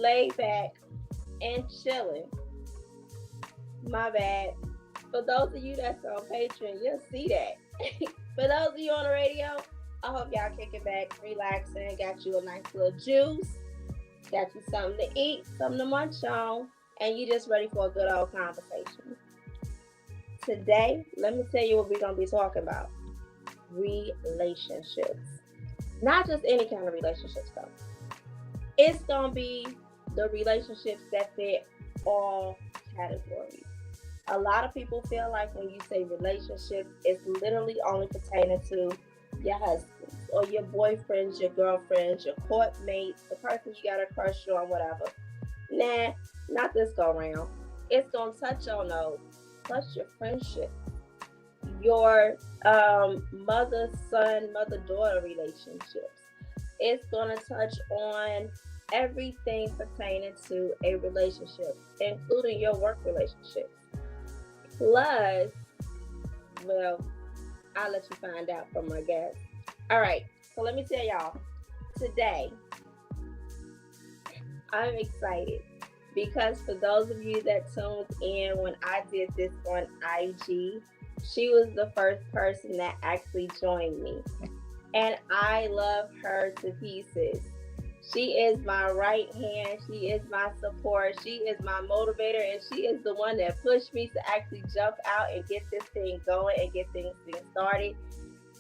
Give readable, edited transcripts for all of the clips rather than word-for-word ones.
laid back and chilling. My bad. For those of you that's on Patreon, you'll see that. For those of you on the radio, I hope y'all kicking back, relaxing, got you a nice little juice, got you something to eat, something to munch on, and you just ready for a good old conversation. Today, let me tell you what we're going to be talking about. Relationships. Not just any kind of relationships, though. It's going to be the relationships that fit all categories. A lot of people feel like when you say relationships, it's literally only pertaining to your husbands or your boyfriends, your girlfriends, your court mates, the person you got a crush on, whatever. Nah, not this go round. It's going to touch on those, plus your friendship, your mother-son, mother-daughter relationships. It's going to touch on everything pertaining to a relationship, including your work relationships. Plus, well, I'll let you find out from my guest. All right, so let me tell y'all, today, I'm excited because for those of you that tuned in when I did this on IG, she was the first person that actually joined me. And I love her to pieces. She is my right hand. She is my support. She is my motivator. And she is the one that pushed me to actually jump out and get this thing going and get things started.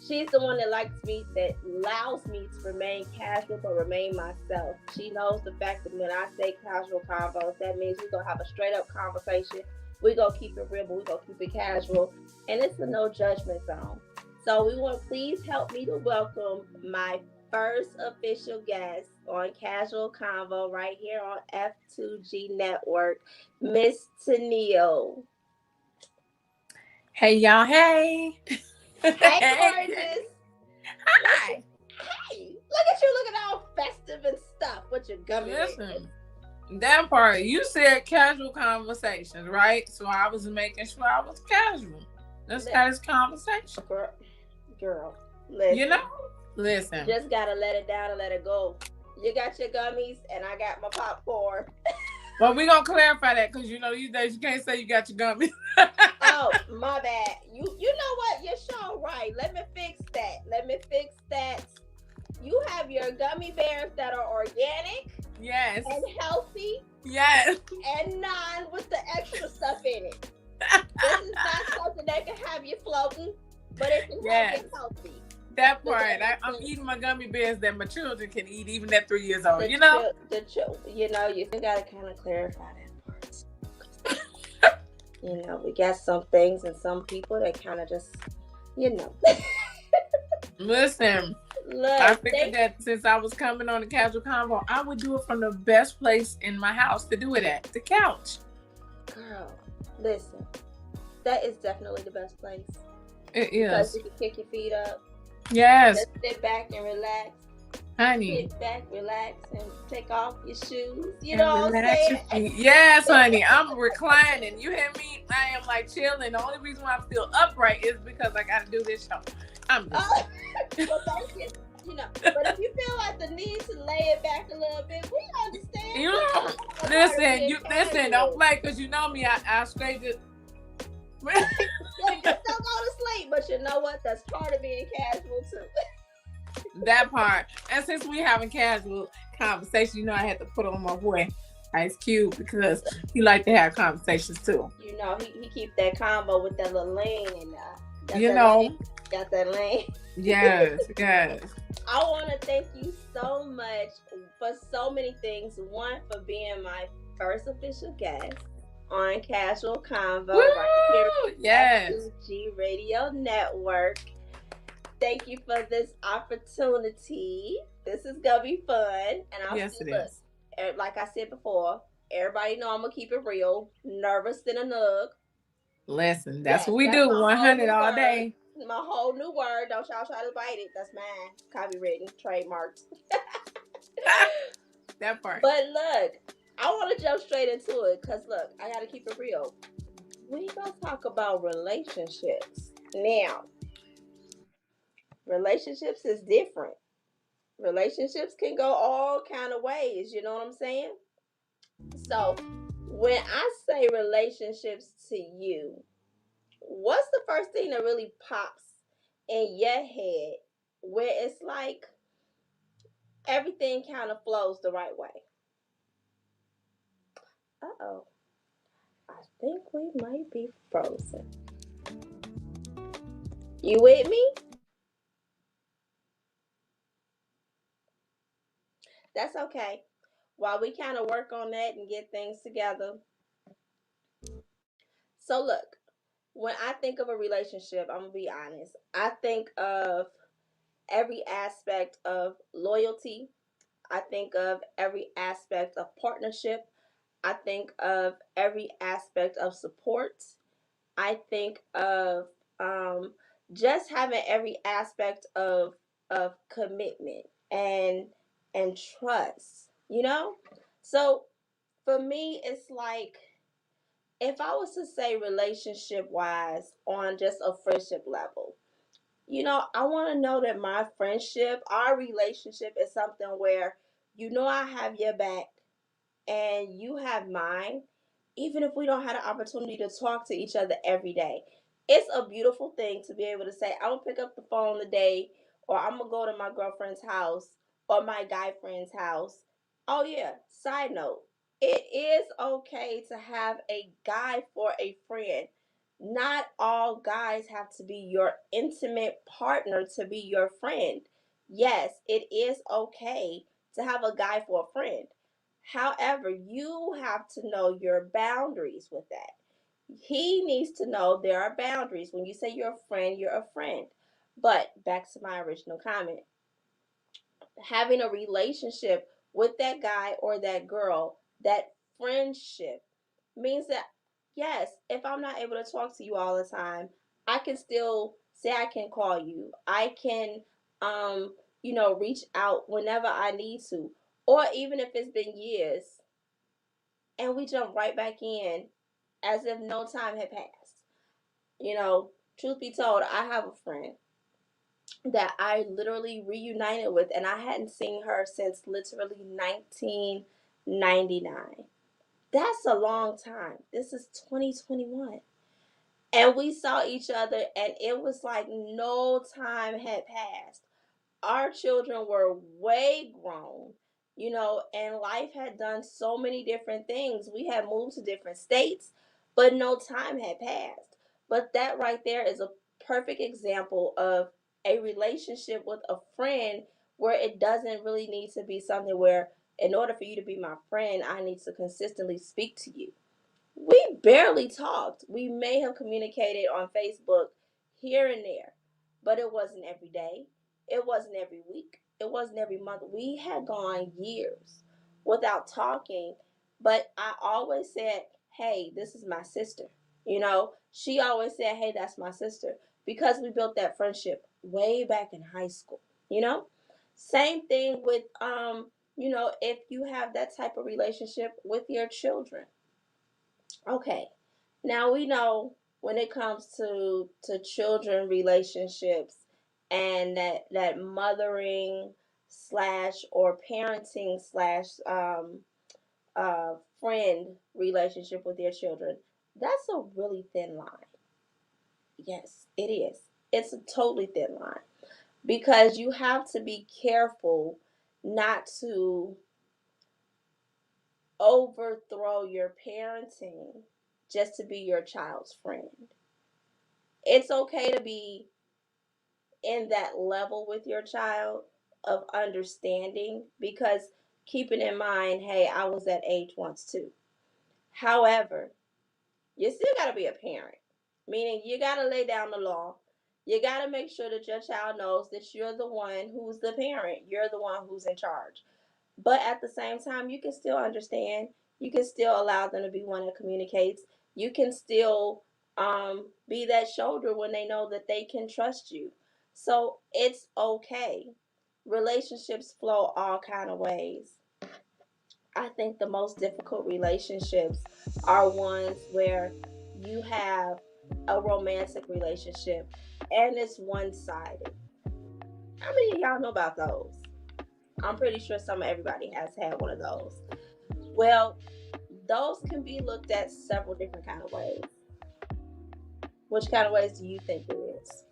She's the one that likes me, that allows me to remain casual but remain myself. She knows the fact that when I say casual convos, that means we're going to have a straight up conversation. We're going to keep it real, but we're going to keep it casual. And it's a no judgment zone. So we want, please help me to welcome my first official guest on Kasual Konvo right here on F2G Network, Miss Tennille. Hey, y'all. Hey. Hey, gorgeous. Hi. Hey, look at you looking all festive and stuff with your gummy. Listen, that part, you said casual conversations, right? So I was making sure I was casual. Let's have this conversation. Girl, listen. You know? Listen. Just gotta let it down and let it go. You got your gummies and I got my popcorn. Well, we're going to clarify that because, you know, these days you can't say you got your gummies. Oh, my bad. You know what? You're sure right. Let me fix that. You have your gummy bears that are organic. Yes. And healthy. Yes. And none with the extra stuff in it. This is not something that can have you floating, but it can have you healthy. That part. I'm eating my gummy bears that my children can eat even at 3 years old, you know? You know, you got to kind of clarify that part. You know, we got some things and some people that kind of just, you know. Listen, look, I figured that since I was coming on the Kasual Konvo, I would do it from the best place in my house to do it at, the couch. Girl, listen, that is definitely the best place. It is. Because you can kick your feet up. Yes. Just sit back and relax. Honey. Sit back, relax, and take off your shoes. You know what I'm saying? Yes, honey. I'm reclining. You hear me? I am like chilling. The only reason why I'm still upright is because I got to do this show. I'm just... well, thank you. You know, but if you feel like the need to lay it back a little bit, we understand. You know, listen, don't play because you know me. I scraped it. Yeah, just don't go to sleep. But you know what? That's part of being casual too. That part. And since we having casual conversation, you know, I had to put on my boy Ice Cube because he like to have conversations too. You know, he keep that combo with that little lane and you know, got that lane. Yes. I want to thank you so much for so many things. One, for being my first official guest on Kasual Konvo right here at F2G Radio Network. Thank you for this opportunity. This is gonna be fun, and it is. Like I said before, everybody know I'm gonna keep it real. Nervous than a nug. Listen, that's what we do. 100 all day. My whole new word. Don't y'all try to bite it. That's mine. Copywritten, trademarked. That part. But look, I want to jump straight into it because look, I got to keep it real. We gonna talk about relationships now. Relationships is different. Relationships can go all kind of ways. You know what I'm saying? So, when I say relationships to you, what's the first thing that really pops in your head where it's like everything kind of flows the right way? Uh-oh. I think we might be frozen. You with me? That's okay. While we kind of work on that and get things together. So, look, when I think of a relationship, I'm going to be honest. I think of every aspect of loyalty. I think of every aspect of partnership. I think of every aspect of support. I think of um, just having every aspect of commitment and trust. You know, so for me, it's like if I was to say relationship wise on just a friendship level, I want to know that my friendship, our relationship is something where I have your back and you have mine, even if we don't have the opportunity to talk to each other every day. It's a beautiful thing to be able to say, I'm gonna pick up the phone today, or I'm gonna go to my girlfriend's house or my guy friend's house. Oh, yeah, side note, it is okay to have a guy for a friend. Not all guys have to be your intimate partner to be your friend. Yes, it is okay to have a guy for a friend. However, you have to know your boundaries with that. He needs to know there are boundaries. When you say you're a friend, you're a friend. But back to my original comment, having a relationship with that guy or that girl, that friendship means that, yes, if I'm not able to talk to you all the time, I can still say I can call you. I can, reach out whenever I need to. Or even if it's been years and we jump right back in as if no time had passed. Truth be told, I have a friend that I literally reunited with, and I hadn't seen her since literally 1999. That's a long time. This is 2021. And we saw each other, and it was like no time had passed. Our children were way grown, and life had done so many different things. We had moved to different states, but no time had passed. But that right there is a perfect example of a relationship with a friend where it doesn't really need to be something where, in order for you to be my friend, I need to consistently speak to you. We barely talked. We may have communicated on Facebook here and there, but it wasn't every day. It wasn't every week. It wasn't every month. We had gone years without talking, but I always said, hey, this is my sister. She always said, hey, that's my sister, because we built that friendship way back in high school, you know? Same thing with, if you have that type of relationship with your children. Okay. Now we know when it comes to children relationships and that mothering slash or parenting slash friend relationship with their children, that's a really thin line. Yes, it is. It's a totally thin line because you have to be careful not to overthrow your parenting just to be your child's friend. It's okay to be in that level with your child of understanding, because keeping in mind, hey, I was that age once too. However, you still got to be a parent, meaning you got to lay down the law. You got to make sure that your child knows that you're the one who's the parent, you're the one who's in charge. But at the same time, you can still understand. You can still allow them to be one that communicates. You can still be that shoulder when they know that they can trust you. So it's okay. Relationships flow all kind of ways. I think the most difficult relationships are ones where you have a romantic relationship and it's one sided. How many of y'all know about those? I'm pretty sure everybody has had one of those. Well, those can be looked at several different kind of ways. Which kind of ways do you think it is?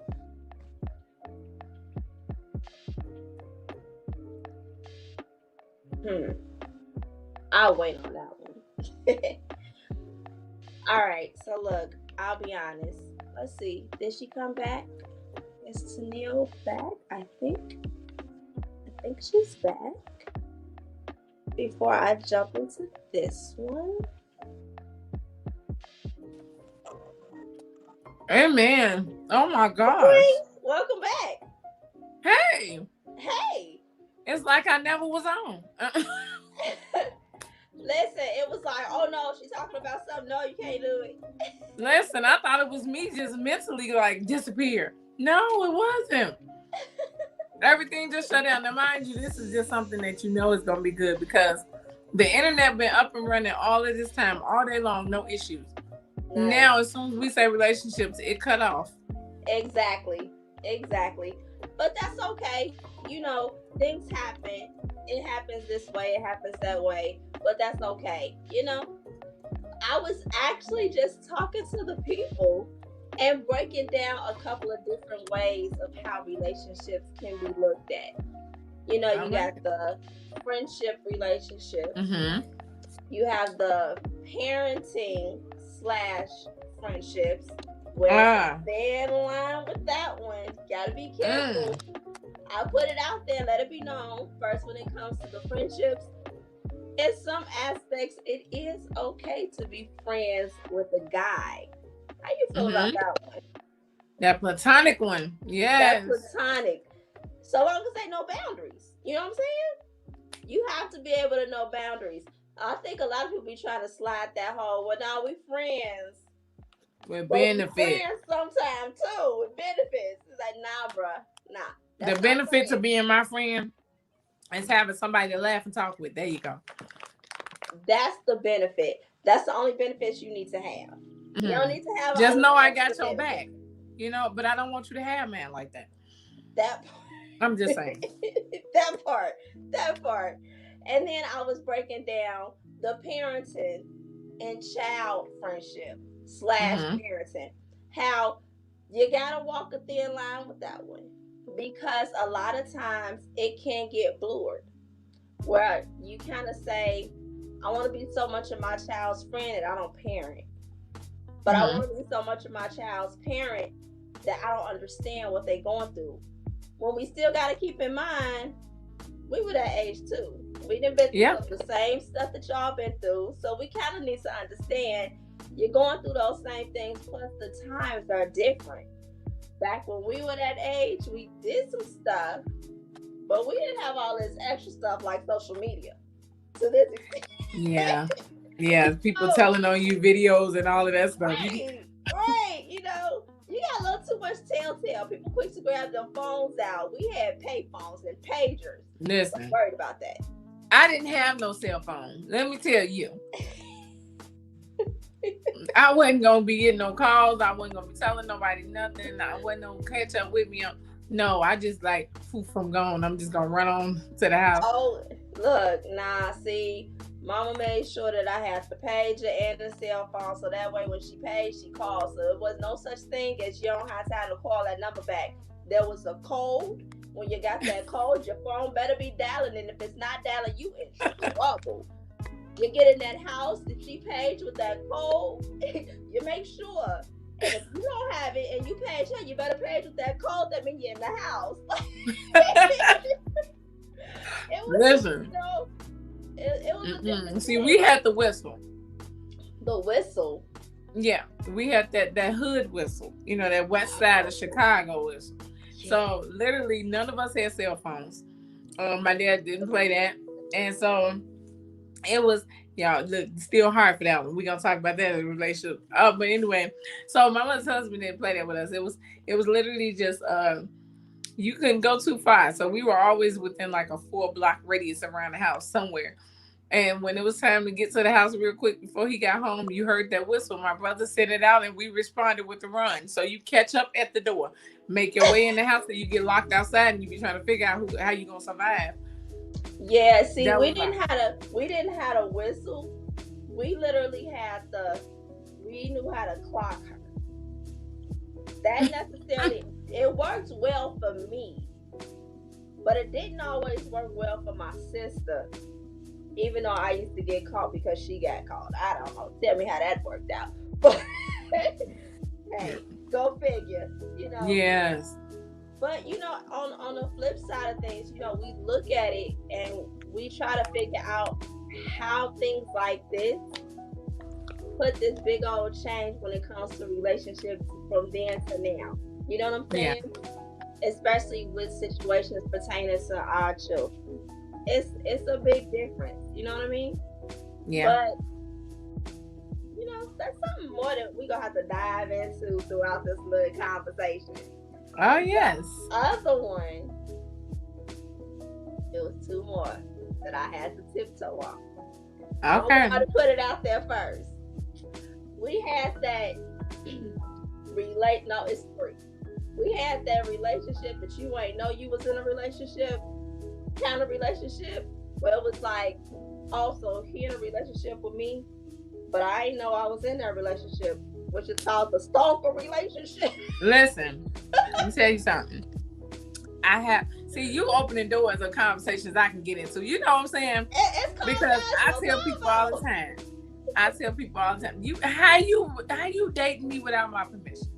I'll wait on that one. All right, so look, I'll be honest. Let's see. Did she come back? Is Tennille back? I think she's back. Before I jump into this one. Amen. Oh my gosh. Welcome back. Hey. It's like I never was on. Listen, it was like, oh no, she's talking about something. No, you can't do it. Listen, I thought it was me just mentally like disappear. No, it wasn't. Everything just shut down. Now, mind you, this is just something that you know is going to be good because the internet been up and running all of this time, all day long, no issues. Nice. Now, as soon as we say relationships, it cut off. Exactly. But that's okay. You know, things happen. It happens this way, it happens that way. But that's okay. You know, I was actually just talking to the people and breaking down a couple of different ways of how relationships can be looked at. You know, you got the friendship relationship. Mm-hmm. You have the parenting / friendships. Where stay in line with that one. Gotta be careful. I put it out there, let it be known. First, when it comes to the friendships, in some aspects, it is okay to be friends with a guy. How you feel about that one? That platonic one. Yes. That platonic. So long as ain't no boundaries. You know what I'm saying? You have to be able to know boundaries. I think a lot of people be trying to slide that whole, well, now we friends. With benefits. Friends sometimes too, with benefits. It's like, nah, bruh. Nah. The benefits of being my friend is having somebody to laugh and talk with. There you go. That's the benefit. That's the only benefits you need to have. You don't need to have. Just know I got your back. You know, but I don't want you to have a man like that. That part. I'm just saying. That part. And then I was breaking down the parenting and child friendship / parenting. How you gotta walk a thin line with that one. Because a lot of times it can get blurred. Where you kind of say, I want to be so much of my child's friend that I don't parent. But I want to be so much of my child's parent that I don't understand what they're going through. When we still got to keep in mind, we were that age too. We done been through the same stuff that y'all been through. So we kind of need to understand you're going through those same things, plus the times are different. Back when we were that age, we did some stuff, but we didn't have all this extra stuff like social media. To this extent. Yeah. People telling on you videos and all of that stuff. Right. You know, you got a little too much telltale. People quick to grab their phones out. We had pay phones and pagers. Listen, I'm worried about that. I didn't have no cell phone. Let me tell you. I wasn't gonna be getting no calls. I wasn't gonna be telling nobody nothing. I wasn't gonna catch up with me. No, I just like from gone. I'm just gonna run on to the house. Oh, look, see, Mama made sure that I had the pager and the cell phone, so that way when she pays, she calls. So it was no such thing as you don't have time to call that number back. There was a code. When you got that code, your phone better be dialing, and if it's not dialing, you in trouble. You get in that house that she paged with that code, you make sure. And if you don't have it and you page her, you better page with that code. That means you're in the house. Listen. You know, it was See, we had the whistle. The whistle? Yeah. We had that hood whistle. You know, that west side of Chicago whistle. Yeah. So literally none of us had cell phones. My dad didn't play that. And so it was, y'all, look, still hard for that one. We're gonna talk about that in a relationship. But anyway, so my mother's husband didn't play that with us. It was literally just you couldn't go too far. So we were always within like a 4-block radius around the house somewhere. And when it was time to get to the house real quick before he got home, you heard that whistle. My brother sent it out and we responded with a run. So you catch up at the door, make your way in the house, and you get locked outside and you be trying to figure out how you gonna survive. Yeah, see, we didn't have a whistle we literally we knew how to clock her. That necessarily, it worked well for me, but it didn't always work well for my sister. Even though I used to get caught because she got caught. I don't know. Tell me how that worked out. But hey, go figure. Yes. But on the flip side of things, we look at it and we try to figure out how things like this put this big old change when it comes to relationships from then to now. You know what I'm saying? Yeah. Especially with situations pertaining to our children. It's a big difference. You know what I mean? Yeah. But that's something more that we're gonna have to dive into throughout this little conversation. Oh yes. The other one, it was two more that I had to tiptoe on. Okay. I'm going to put it out there first. We had that no, it's three. We had that relationship that you ain't know you was in a relationship, kind of relationship, where it was like, also he in a relationship with me, but I ain't know I was in that relationship, which is called the stalker relationship. Listen, let me tell you something. You opening doors of conversations I can get into. You know what I'm saying? Because I tell people all the time. How you dating me without my permission?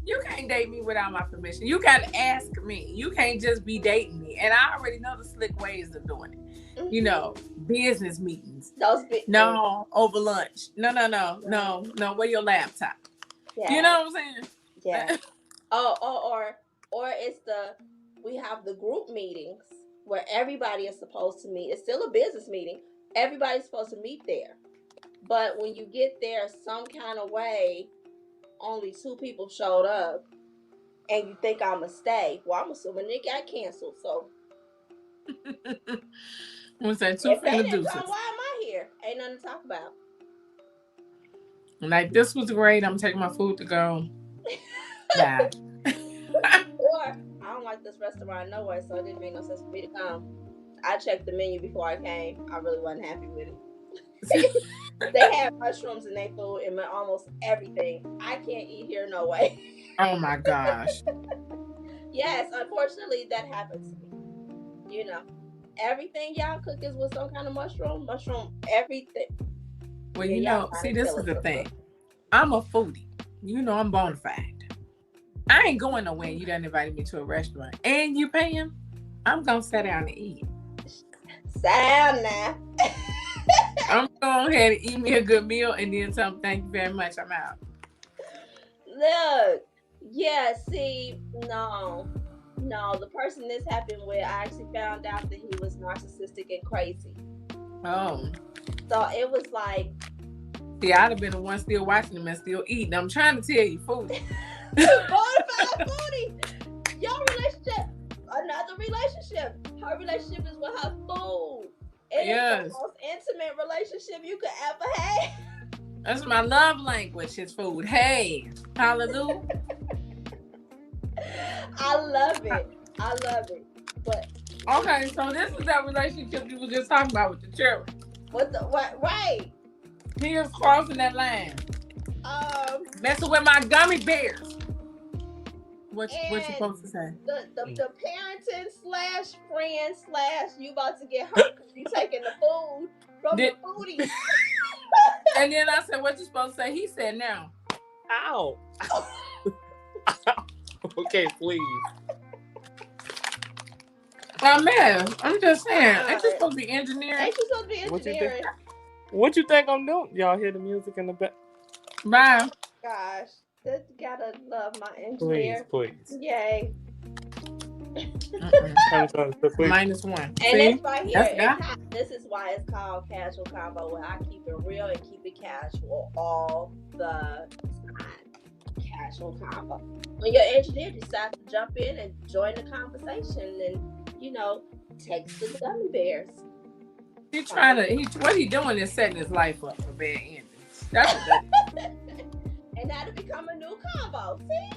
You can't date me without my permission. You gotta ask me. You can't just be dating me. And I already know the slick ways of doing it. Mm-hmm. Business meetings. No, over lunch. No. Where your laptop? Yeah. You know what I'm saying? Yeah. Or it's we have the group meetings where everybody is supposed to meet. It's still a business meeting. Everybody's supposed to meet there. But when you get there some kind of way, only 2 people showed up, and you think I'm a stay. Well, I'm assuming it got canceled. So, what's that? If they didn't come, why am I here? Ain't nothing to talk about. Like, this was great. I'm taking my food to go. Bye. Or I don't like this restaurant no way, so it didn't make no sense for me to come. I checked the menu before I came. I really wasn't happy with it. They have mushrooms in their food and almost everything. I can't eat here no way. Oh my gosh. Yes, unfortunately that happens to me. Everything y'all cook is with some kind of mushroom, everything. Well, see, this is the thing. I'm a foodie. I'm bona fide. I ain't going nowhere. You done invited me to a restaurant and you paying. I'm gonna sit down and eat. Sit down now. I'm going ahead and eat me a good meal and then tell them thank you very much. I'm out. Look, yeah, see, no, the person this happened with, I actually found out that he was narcissistic and crazy. Oh. So it was like... See, I'd have been the one still watching him and still eating. I'm trying to tell you, foodie. Bonafide foodie. Your relationship, another relationship. Her relationship is with her food. It is the most intimate relationship you could ever have. That's my love language, is food. Hey, hallelujah. I love it. But okay, so this is that relationship you were just talking about with the children. What? Right. He is crossing that line. Messing with my gummy bears. What you supposed to say? The parenting / friend / you about to get hurt because you taking the food from the foodie. And then I said, what you supposed to say? He said, now. Ow. Okay, please. Oh man, I'm just saying. Ain't you supposed to be engineering? What you think I'm doing? Y'all hear the music in the back? Bye. Gosh, gotta love my engineer. Please. Yay. -1. And this right here, this is why it's called Casual Konvo, where I keep it real and keep it casual all the time. Casual Konvo. When your engineer decides to jump in and join the conversation and, text the gummy bears. What he doing is setting his life up for bad endings. That's what that is. And that'll become a new combo. See?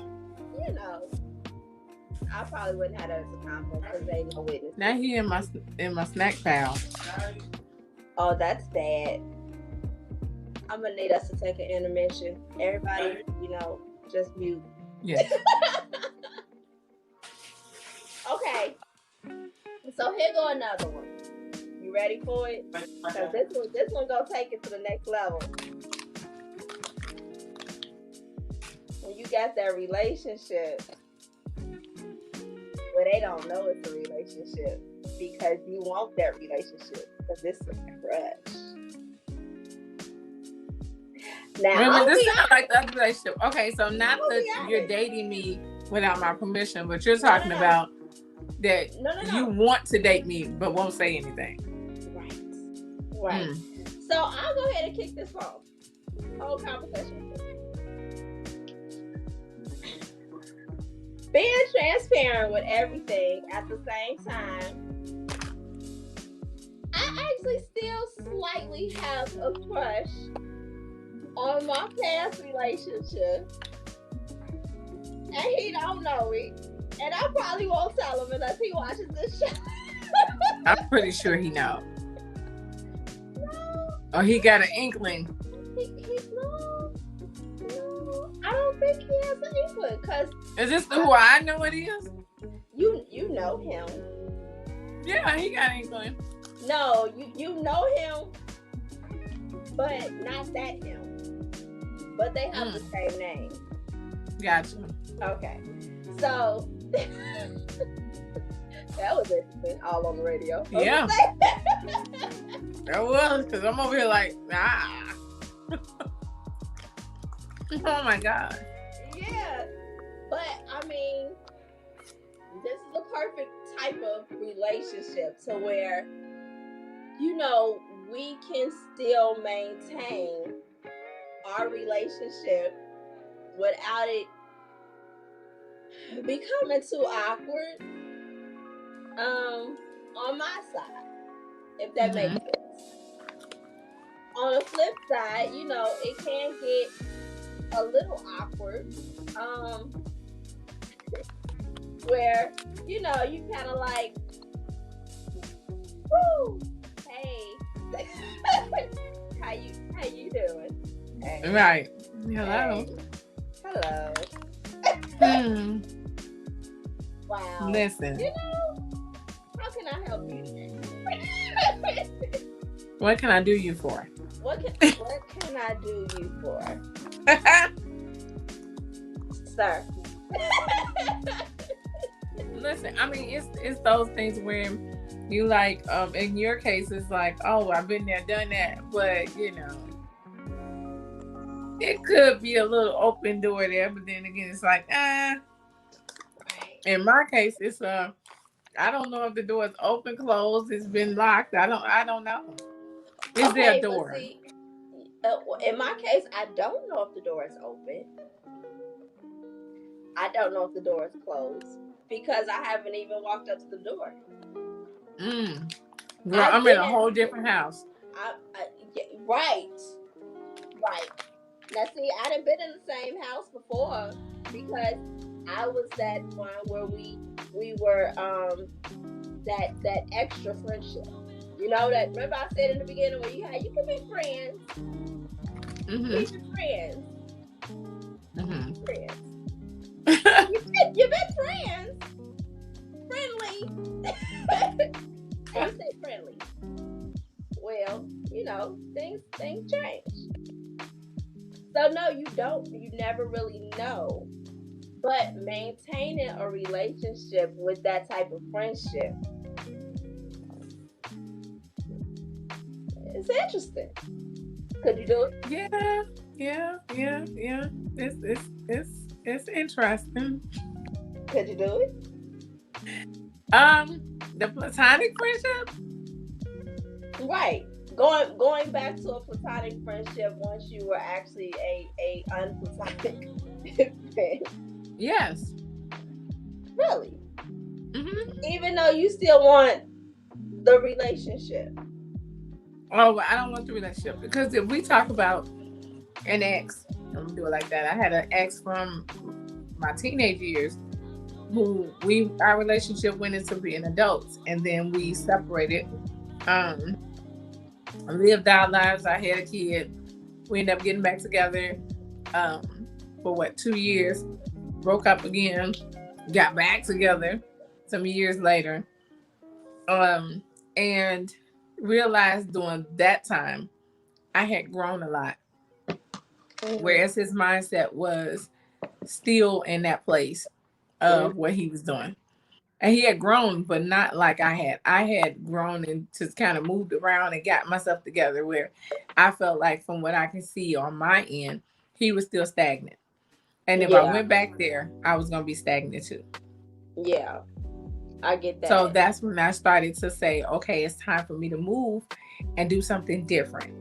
I probably wouldn't have that as a combo because they ain't no witness. Now he in my snack pile. Oh, that's bad. I'm gonna need us to take an intermission. Everybody, just mute. Yes. Okay. So here go another one. You ready for it? Because this one gonna take it to the next level. When you got that relationship where they don't know it's a relationship because you want that relationship because it's a crush. Now, this is not like the other relationship. Okay, so not that you're dating me without my permission, but you're talking about that you want to date me but won't say anything. Right. So I'll go ahead and kick this off. Whole conversation. Being transparent with everything at the same time. I actually still slightly have a crush on my past relationship. And he don't know it. And I probably won't tell him unless he watches this show. I'm pretty sure he knows. Oh, he got an inkling. No, I don't think he has an inkling. Cause is this who I know it is? You know him. Yeah, he got an inkling. No, you know him, but not that him. But they have the same name. Gotcha. Okay, so that was interesting. All on the radio. Yeah. That was, because I'm over here like, nah. Oh my God. Yeah. But, I mean, this is the perfect type of relationship to where, we can still maintain our relationship without it becoming too awkward on my side, if that makes sense. On the flip side, it can get a little awkward, where, you kind of like, woo, hey, how you doing? Hey. Right. Hello. Hey. Hello. Wow. Listen. How can I help you today? What can I do you for? What can I do you for? Sir. Listen, I mean, it's those things where you like, in your case, it's like, oh, I've been there, done that, but it could be a little open door there, but then again, it's like, In my case, it's I don't know if the door is open, closed, it's been locked. I don't know. Is there a door? See, in my case, I don't know if the door is open. I don't know if the door is closed because I haven't even walked up to the door. Girl, I'm in a whole different house. Right. Now, see, I done been in the same house before because I was that one where we were that extra friendship. That, remember I said in the beginning where you can be friends. Be friends. Friends. You've been friends. Friendly. I say friendly. Well, things change. So no, you don't. You never really know. But maintaining a relationship with that type of friendship is interesting. Could you do it? Yeah. It's interesting. Could you do it? The platonic friendship? Right. Going back to a platonic friendship once you were actually a unplatonic friend. Yes. Really? Even though you still want the relationship. Oh, I don't want the relationship because if we talk about an ex, I'm gonna do it like that. I had an ex from my teenage years who our relationship went into being adults, and then we separated. lived our lives. I had a kid. We ended up getting back together for 2 years. Broke up again. Got back together some years later. And realized during that time I had grown a lot. Whereas his mindset was still in that place of what he was doing. And he had grown, but not like I had. I had grown and just kind of moved around and got myself together where I felt like from what I can see on my end, he was still stagnant. And if I went back there, I was going to be stagnant too. Yeah, I get that. So that's when I started to say, okay, it's time for me to move and do something different.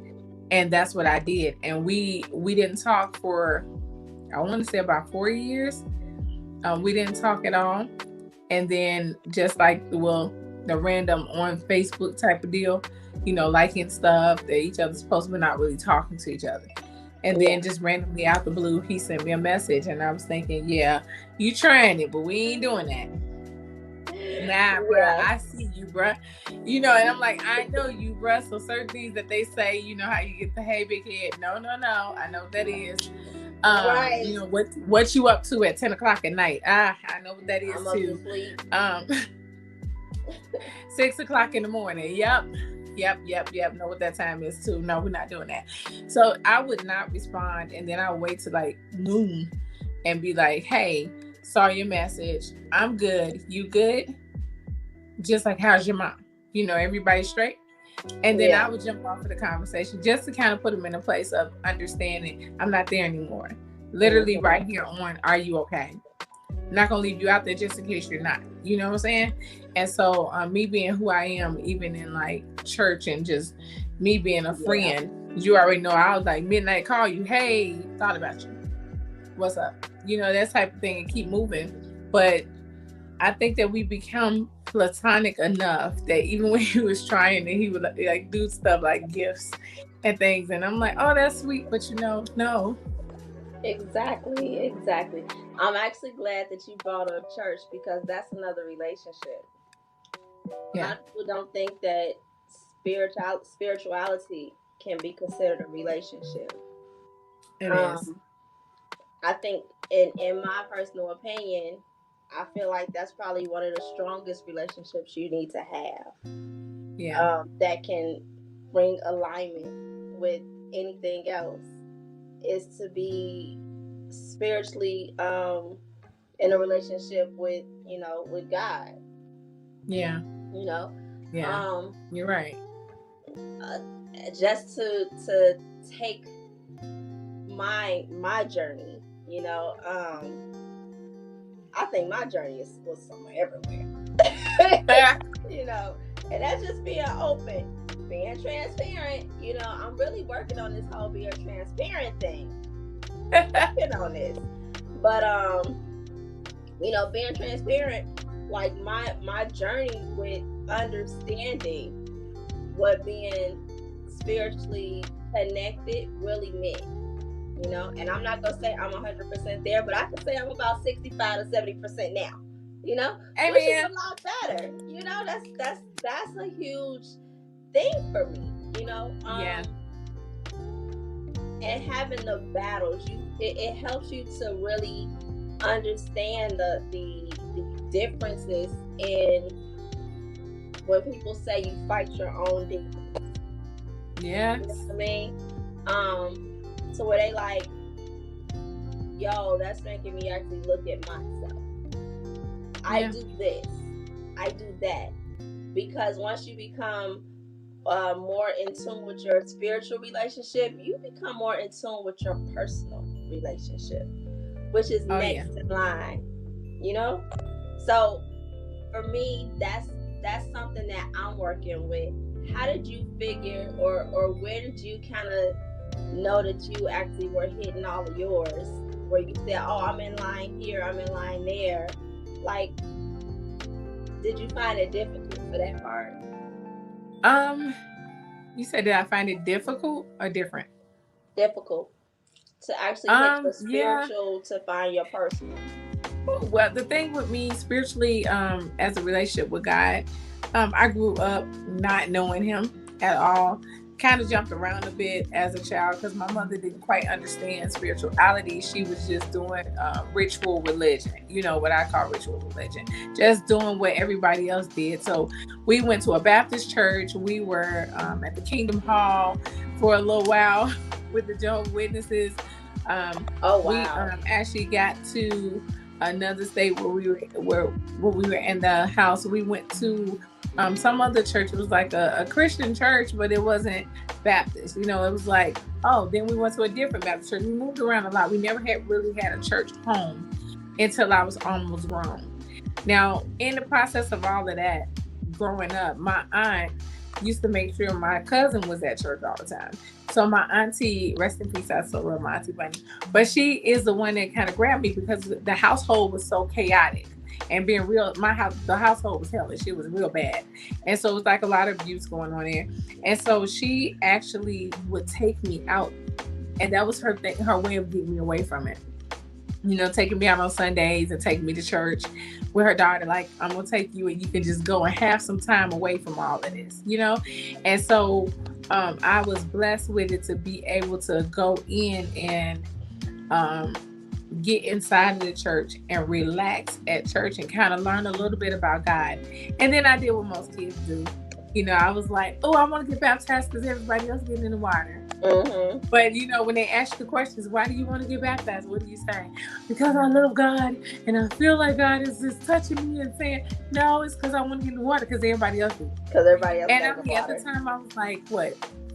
And that's what I did. And we didn't talk for, I want to say about 4 years. We didn't talk at all. And then just like, the random on Facebook type of deal, liking stuff that each other's posts, but not really talking to each other. And then just randomly out the blue, he sent me a message. And I was thinking, yeah, you trying it, but we ain't doing that. Nah, bruh, I see you, bruh. And I'm like, I know you, bruh. So certain things that they say, how you get the hey big head. No. I know what that is. Right. What you up to at 10 o'clock at night? I know what that is too. 6 o'clock in the morning. Yep. Know what that time is too. No, we're not doing that. So I would not respond, and then I would wait till like noon and be like, hey, saw your message. I'm good. You good? Just like, how's your mom? Everybody straight? And then I would jump off of the conversation just to kind of put them in a place of understanding I'm not there anymore. Literally right here on, are you okay? I'm not going to leave you out there just in case you're not. You know what I'm saying? And so me being who I am, even in like church and just me being a friend, you already know I was like midnight call you. Hey, thought about you. What's up? That type of thing, and keep moving. But I think that we become platonic enough that even when he was trying, and he would like do stuff like gifts and things, and I'm like, oh, that's sweet, but no. Exactly. I'm actually glad that you brought up church, because that's another relationship. A lot of people don't think that spirituality can be considered a relationship. It is. I think in my personal opinion, I feel like that's probably one of the strongest relationships you need to have. Yeah. That can bring alignment with anything else, is to be spiritually in a relationship with God. Yeah. Yeah. You're right. Just to take my journey, I think my journey was somewhere everywhere. And that's just being open, being transparent. I'm really working on this whole being transparent thing. Working on this. But being transparent, like my journey with understanding what being spiritually connected really meant. And I'm not gonna say I'm 100% there, but I can say I'm about 65 to 70% now. Which is a lot better. That's a huge thing for me. And having the battles, it helps you to really understand the differences in when people say you fight your own demons. Yes. You know what I mean? So where they like, yo, that's making me actually look at myself. I do this, I do that. Because once you become more in tune with your spiritual relationship, you become more in tune with your personal relationship, which is next in line. So for me, that's something that I'm working with. How did you figure, or where did you kind of know that you actually were hitting all of yours, where you said, oh, I'm in line here, I'm in line there? Like, did you find it difficult for that part? You said, did I find it difficult or different? Difficult to actually hit the spiritual to find your personal. Well, the thing with me spiritually, as a relationship with God, I grew up not knowing him at all. kind of jumped around a bit as a child because my mother didn't quite understand spirituality. She was just doing ritual religion, what I call ritual religion, just doing what everybody else did. So we went to a Baptist church. We were at the Kingdom Hall for a little while with the Jehovah's Witnesses. Oh, wow. We actually got to another state where we were in the house. We went to some other church. It was like a Christian church, but it wasn't Baptist. It was like, then we went to a different Baptist church. We moved around a lot. We never really had a church home until I was almost grown. Now, in the process of all of that, growing up, my aunt used to make sure my cousin was at church all the time. So my auntie, rest in peace, I still love my auntie Bunny, but she is the one that kind of grabbed me because the household was so chaotic. And being real, the household was hellish. It was real bad. And so it was like a lot of abuse going on there. And so she actually would take me out. And that was her way of getting me away from it. Taking me out on Sundays and taking me to church with her daughter. Like, I'm going to take you and you can just go and have some time away from all of this, And so I was blessed with it to be able to go in and get inside of the church and relax at church and kind of learn a little bit about God. And then I did what most kids do. I was like, I want to get baptized because everybody else getting in the water. Mm-hmm. But when they ask the questions, why do you want to get baptized? What do you say? Because I love God and I feel like God is just touching me and saying, no, it's because I want to get in the water because everybody else do. Because everybody else. And at the time I was like,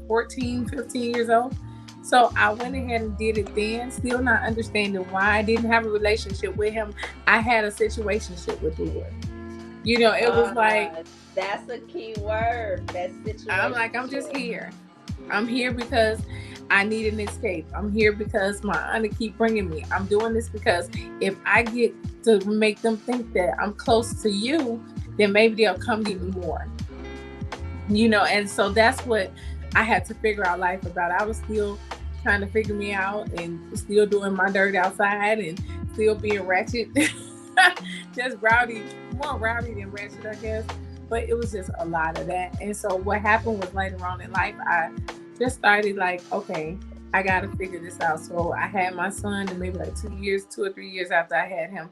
14, 15 years old. So I went ahead and did it then, still not understanding why. I didn't have a relationship with him. I had a situationship with the Lord. It was like... That's a key word. That situation. I'm like, I'm just here. I'm here because I need an escape. I'm here because my auntie keep bringing me. I'm doing this because if I get to make them think that I'm close to you, then maybe they'll come get me more. And so that's what I had to figure out life about. I was still trying to figure me out and still doing my dirt outside and still being ratchet. Just rowdy, more rowdy than ratchet, I guess. But it was just a lot of that. And so what happened was later on in life, I just started like, okay, I got to figure this out. So I had my son, and maybe like 2 or 3 years after I had him,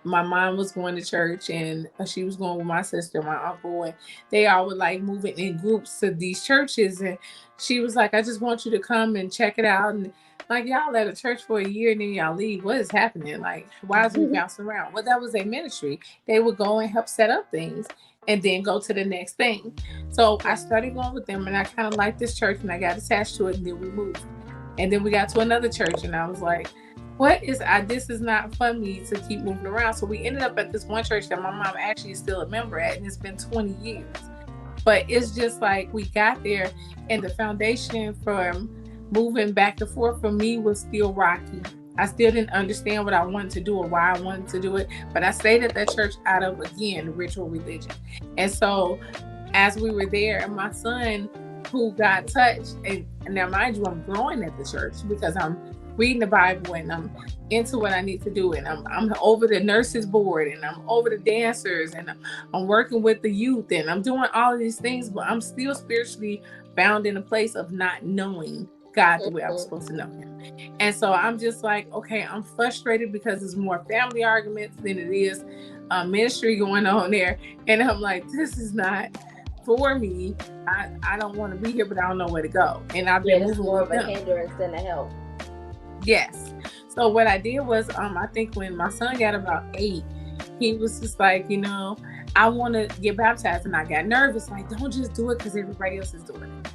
my mom was going to church and she was going with my sister, my uncle, and they all were like moving in groups to these churches. And she was like, I just want you to come and check it out. And like, y'all at a church for a year and then y'all leave. What is happening? Like, why is we bouncing around? Well, that was a ministry. They would go and help set up things and then go to the next thing. So I started going with them and I kind of liked this church and I got attached to it and then we moved. And then we got to another church and I was like, this is not for me to keep moving around. So we ended up at this one church that my mom actually is still a member at, and it's been 20 years. But it's just like we got there and the foundation from moving back and forth for me was still rocky. I still didn't understand what I wanted to do or why I wanted to do it. But I stayed at that church out of, again, ritual religion. And so as we were there, my son who got touched, and now mind you, I'm growing at the church because I'm reading the Bible and I'm into what I need to do. And I'm over the nurses board and I'm over the dancers and I'm working with the youth and I'm doing all of these things, but I'm still spiritually bound in a place of not knowing God the way I was supposed to know him. And so I'm just like, okay, I'm frustrated because there's more family arguments than it is ministry going on there. And I'm like, this is not for me. I don't want to be here, but I don't know where to go. And I've been moving more of a them. hindrance than a help. Yes. So what I did was, I think when my son got about 8, he was just like, I want to get baptized. And I got nervous. Like, don't just do it because everybody else is doing it.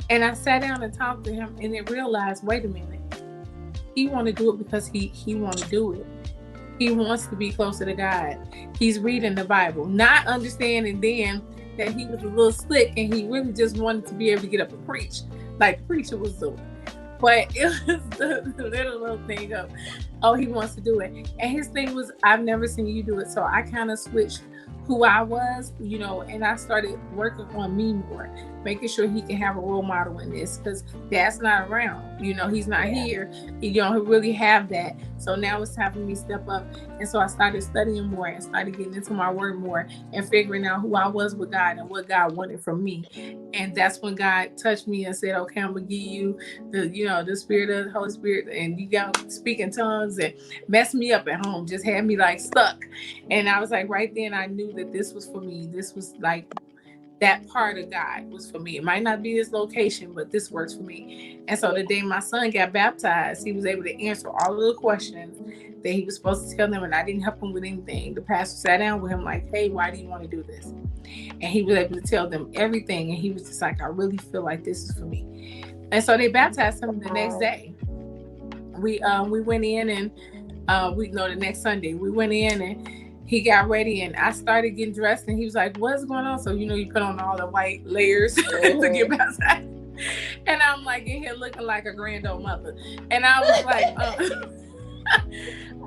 And I sat down and talked to him and then realized, wait a minute. He want to do it because he want to do it. He wants to be closer to God. He's reading the Bible, not understanding then that he was a little slick and he really just wanted to be able to get up and preach like the preacher was doing. But it was the little thing of, he wants to do it. And his thing was, I've never seen you do it. So I kind of switched who I was, you know, and I started working on me more, making sure he can have a role model in this, because Dad's not around, you know, he's not here, you don't really have that. So now it's time for me to step up. And so I started studying more and started getting into my word more and figuring out who I was with God and what God wanted from me. And that's when God touched me and said, okay, I'm gonna give you the, you know, the spirit of the Holy Spirit, and you got to speak in tongues, and messed me up at home, just had me like stuck. And I was like, right then I knew that this was for me. This was like, that part of God was for me. It might not be this location, but this works for me. And so the day my son got baptized, he was able to answer all of the questions that he was supposed to tell them, and I didn't help him with anything. The pastor sat down with him like, hey, why do you want to do this? And he was able to tell them everything, and he was just like, I really feel like this is for me. And so they baptized him the next day. We went in, and the next Sunday we went in, and he got ready, and I started getting dressed, and he was like, what's going on? So, you know, you put on all the white layers to get baptized. And I'm like in here looking like a grand old mother. And I was like,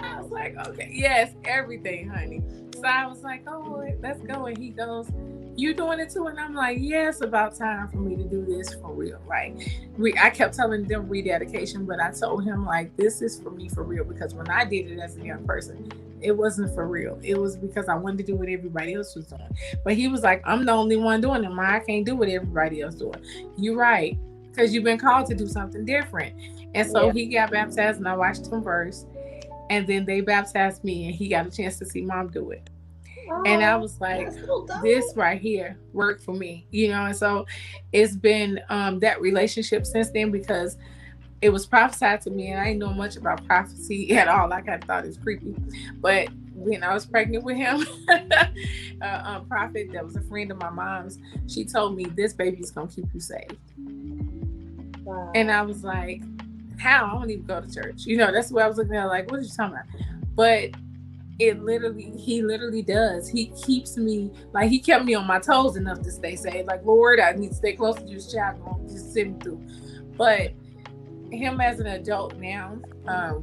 I was like, okay, yes, everything, honey. So I was like, oh, let's go. And he goes, you doing it too? And I'm like, yeah, it's about time for me to do this for real. Like, I kept telling them rededication, but I told him, like, this is for me for real, because when I did it as a young person, it wasn't for real. It was because I wanted to do what everybody else was doing. But he was like, I'm the only one doing it. I can't do what everybody else doing. You're right, because you've been called to do something different. And so he got baptized, and I watched him first. And then they baptized me, and he got a chance to see Mom do it. And I was like, this right here worked for me, you know. And so it's been that relationship since then, because it was prophesied to me, and I didn't know much about prophecy at all. I kind of thought it was creepy. But when I was pregnant with him, a prophet that was a friend of my mom's, she told me, this baby's going to keep you saved. Wow. And I was like, how? I don't even go to church. You know, that's what I was looking at, like, what are you talking about? But he literally does. He keeps me, like, he kept me on my toes enough to stay saved. Like, Lord, I need to stay close to you, child. Don't just sit me through. But him as an adult now,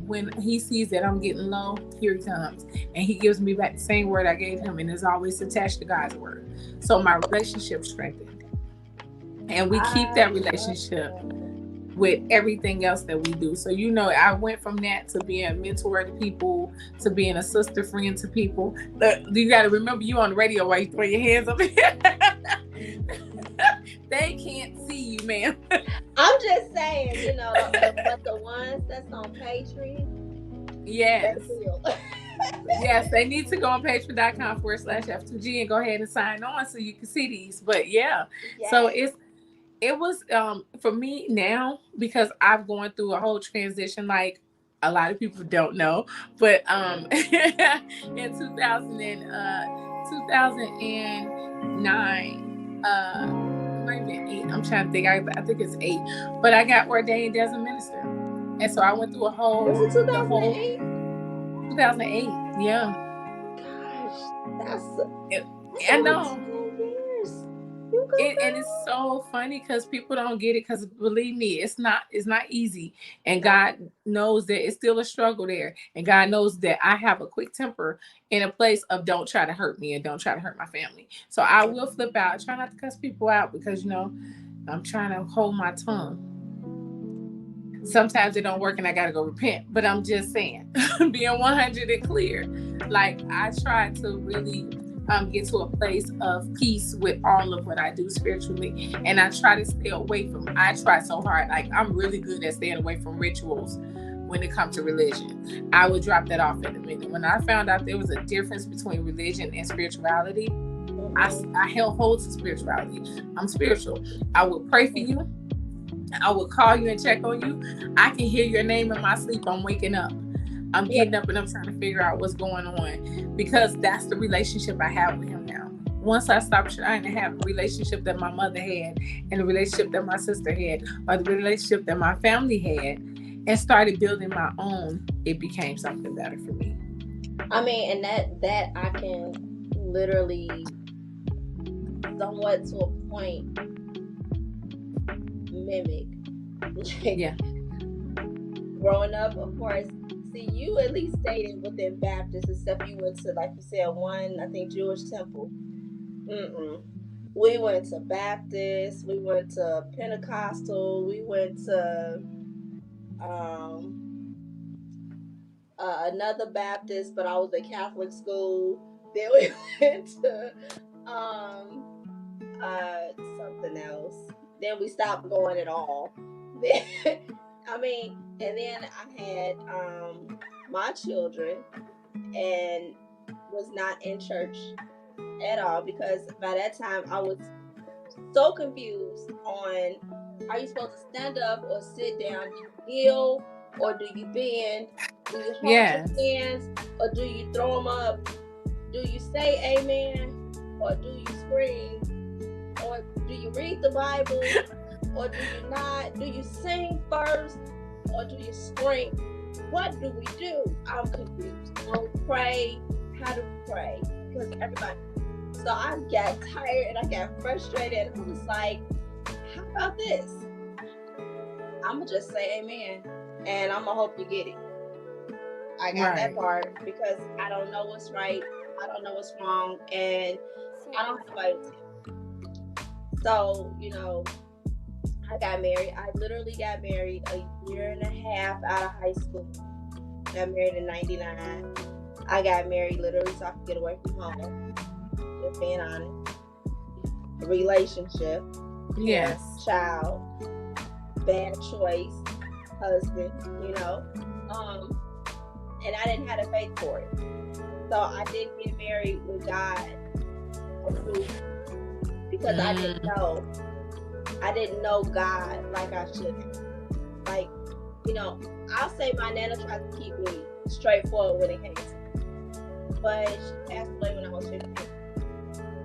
when he sees that I'm getting low, here he comes, and he gives me back the same word I gave him, and it's always attached to God's word. So my relationship strengthened, and we keep that relationship with everything else that we do. So, you know, I went from that to being a mentor to people, to being a sister friend to people. You got to remember, you on the radio while you throw your hands up here. They can't see you, man. I'm just saying, you know, but the ones that's on Patreon, yes. Yes, they need to go on patreon.com/F2G and go ahead and sign on so you can see these. But yeah, so it was for me now, because I've gone through a whole transition, like a lot of people don't know, but in 2009, might have been 8. I'm trying to think. I think it's 8. But I got ordained as a minister, and so I went through a whole. Was it 2008? 2008. Yeah. Gosh, that's I know. And it's so funny because people don't get it, because believe me, it's not easy, and God knows that it's still a struggle there, and God knows that I have a quick temper in a place of don't try to hurt me and don't try to hurt my family. So I will flip out. I try not to cuss people out, because, you know, I'm trying to hold my tongue. Sometimes it don't work and I gotta go repent, but I'm just saying, being 100 and clear, like, I try to really get to a place of peace with all of what I do spiritually, and I try to stay away from. I try so hard. Like, I'm really good at staying away from rituals when it comes to religion. I would drop that off in a minute. When I found out there was a difference between religion and spirituality, I held hold to spirituality. I'm spiritual. I would pray for you. I would call you and check on you. I can hear your name in my sleep. I'm waking up. I'm getting up and I'm trying to figure out what's going on, because that's the relationship I have with him now. Once I stopped trying to have the relationship that my mother had, and the relationship that my sister had, or the relationship that my family had, and started building my own, it became something better for me. I mean, and that I can literally, somewhat to a point, mimic. Yeah. Growing up, of course, See, you at least stayed within Baptist and stuff. You went to, like you said, one, I think, Jewish temple. Mm-mm. We went to Baptist. We went to Pentecostal. We went to um, another Baptist, but I was at Catholic school. Then we went to um, something else. Then we stopped going at all. I mean, and then I had my children and was not in church at all because by that time I was so confused on, are you supposed to stand up or sit down? Do you kneel or do you bend? Do you hold Yes. your hands or do you throw them up? Do you say amen or do you scream? Or do you read the Bible or do you not? Do you sing first or do you scream? What do we do? I'm confused. When we pray, how do we pray? Because everybody. So I got tired and I got frustrated. And I was like, how about this? I'm going to just say amen. And I'm going to hope you get it. I got that part because I don't know what's right. I don't know what's wrong. And I don't have anybody to tell. So, you know, I got married. I literally got married a year and a half out of high school. Got married in 99. I got married literally so I could get away from home. Just being honest. Relationship. Yes. Child. Bad choice. Husband. You know. And I didn't have the faith for it. So I didn't get married with God because I didn't know. I didn't know God like I should have. Like, you know, I'll say my nana tried to keep me straightforward when it came to me. But she passed away when I was 15.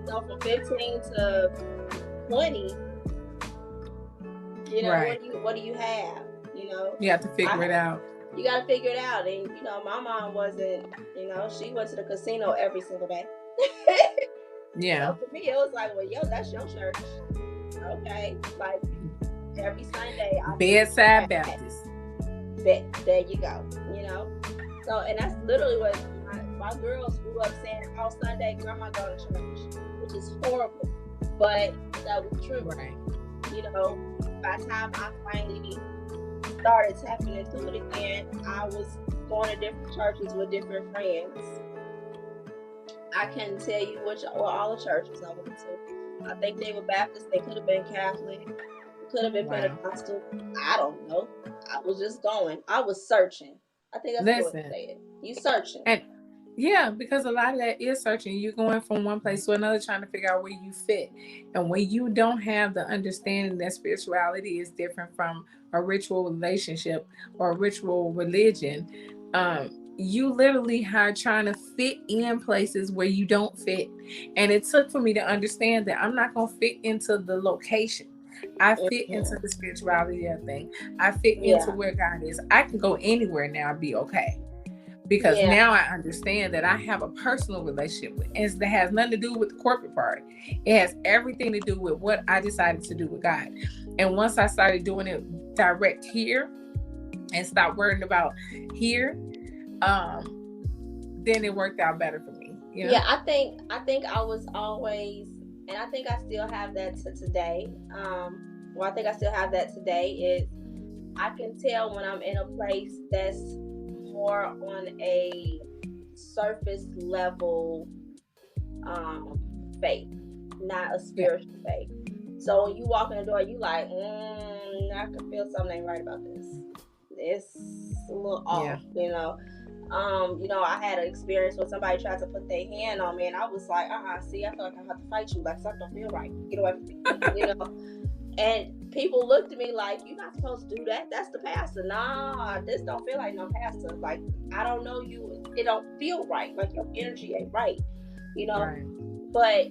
So from 15 to 20, you know, what do you have? You know? You have to figure it out. You got to figure it out. And, you know, my mom wasn't, you know, she went to the casino every single day. Yeah. So for me, it was like, well, yo, that's your church. Okay. Like, every Sunday. Bedside Baptist. There you go. You know? So, and that's literally what my girls grew up saying, oh, Sunday, grandma go to church, which is horrible. But that was true. Right. You know, by the time I finally started tapping into it again, I was going to different churches with different friends. I can't tell you all the churches I went to. I think they were Baptist. They could have been Catholic. Could have been Pentecostal. I don't know. I was just going. I was searching. I think that's what it said. You searching. And yeah, because a lot of that is searching. You're going from one place to another trying to figure out where you fit. And when you don't have the understanding that spirituality is different from a ritual relationship or a ritual religion, you literally are trying to fit in places where you don't fit. And it took for me to understand that I'm not going to fit into the location. I fit into the spirituality of thing. I fit into where God is. I can go anywhere now and be okay. Because now I understand that I have a personal relationship with, and it has nothing to do with the corporate part. It has everything to do with what I decided to do with God. And once I started doing it direct here and stopped worrying about here, then it worked out better for me. You know? Yeah, I think I was always, and I think I still have that to today. I think I still have that today is I can tell when I'm in a place that's more on a surface level faith, not a spiritual faith. So when you walk in the door, you like, I can feel something ain't right about this. It's a little off, you know. I had an experience where somebody tried to put their hand on me, and I was like, see, I feel like I have to fight you. Like, something don't feel right. Get away from me, you know. And people looked at me like, you're not supposed to do that. That's the pastor. Nah, this don't feel like no pastor. Like, I don't know you. It don't feel right. Like, your energy ain't right, you know. Right. But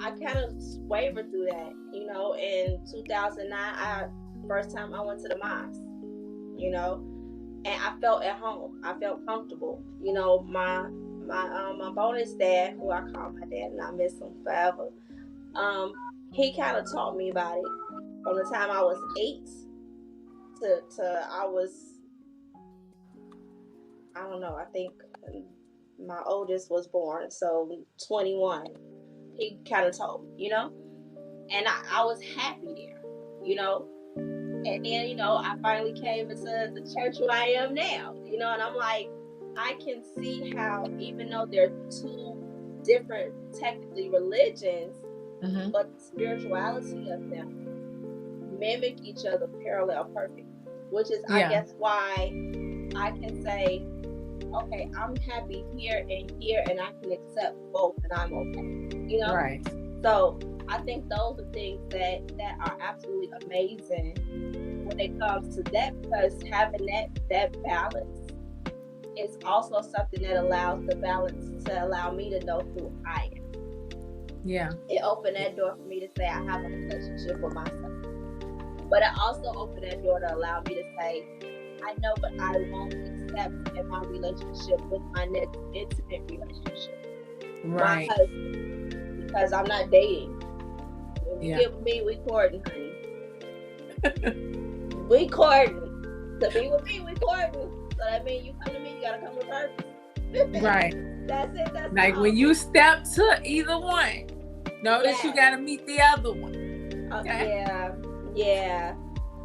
I kind of wavered through that, you know. In 2009, first time I went to the mosque, you know, and I felt at home. I felt comfortable. You know, my bonus dad, who I call my dad, and I miss him forever. He kind of taught me about it. From the time I was 8 to I don't know, I think my oldest was born, so 21. He kind of told me, and I was happy there, you know. And then, I finally came into the church where I am now, and I'm like, I can see how, even though they're two different, technically, religions, but the spirituality of them mimic each other parallel perfect, which is, I guess, why I can say, okay, I'm happy here, and I can accept both, and I'm okay, Right. So I think those are things that are absolutely amazing when it comes to that, because having that balance is also something that allows the balance to allow me to know who I am. Yeah. It opened that door for me to say I have a relationship with myself. But it also opened that door to allow me to say, I know what I won't accept in my relationship with my next intimate relationship. Right. Because I'm not dating. When you get with me, we courting, honey. We courting. To be with me, we courting. So that means you come to me, you gotta come with purpose. Right. That's it. That's like when you step to either one, notice you gotta meet the other one. Okay? Yeah.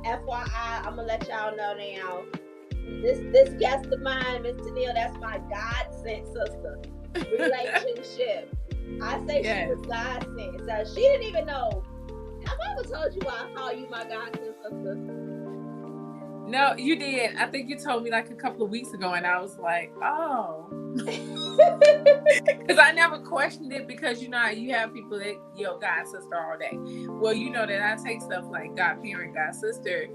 FYI, I'm gonna let y'all know now. This guest of mine, Miss Tennille, that's my God sent sister. Relationship. I say she was God sent. So she didn't even know. Have I ever told you I call you my God sent sister? No, you did. I think you told me like a couple of weeks ago, and I was like, oh. Because I never questioned it, because you have people that God sister all day. Well, you know that I take stuff like God parent, God sister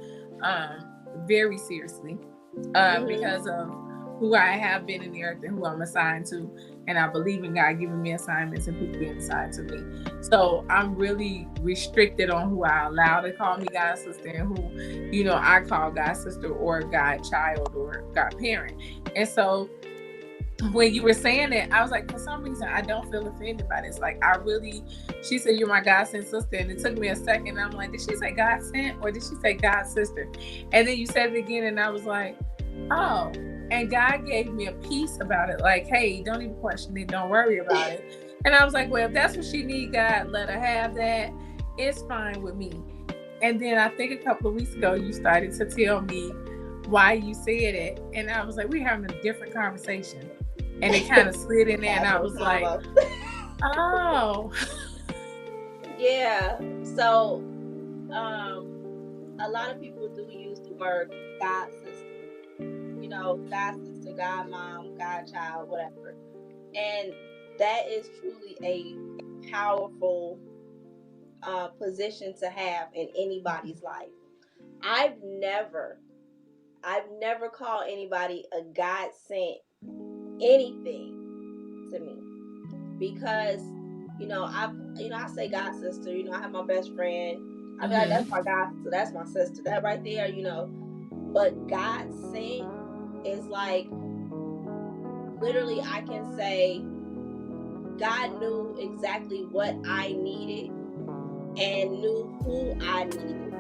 very seriously because of who I have been in the earth and who I'm assigned to, and I believe in God giving me assignments and people being assigned to me. So I'm really restricted on who I allow to call me God sister and who I call God sister or God child or God parent. And so when you were saying it, I was like, for some reason, I don't feel offended by this. Like, she said, you're my God sent sister. And it took me a second. I'm like, did she say God sent or did she say God sister? And then you said it again. And I was like, oh. And God gave me a peace about it. Like, hey, don't even question it. Don't worry about it. And I was like, well, if that's what she need, God, let her have that. It's fine with me. And then I think a couple of weeks ago, you started to tell me why you said it. And I was like, we're having a different conversation. And it kind of slid in there, and I was like, oh. Yeah. So, a lot of people do use the word God sister. God sister, God mom, God child, whatever. And that is truly a powerful position to have in anybody's life. I've never called anybody a God sent anything to me, because I say God sister. I have my best friend. I mean, that's my God sister. That's my sister. That right there, But God sent is like, literally, I can say God knew exactly what I needed and knew who I needed,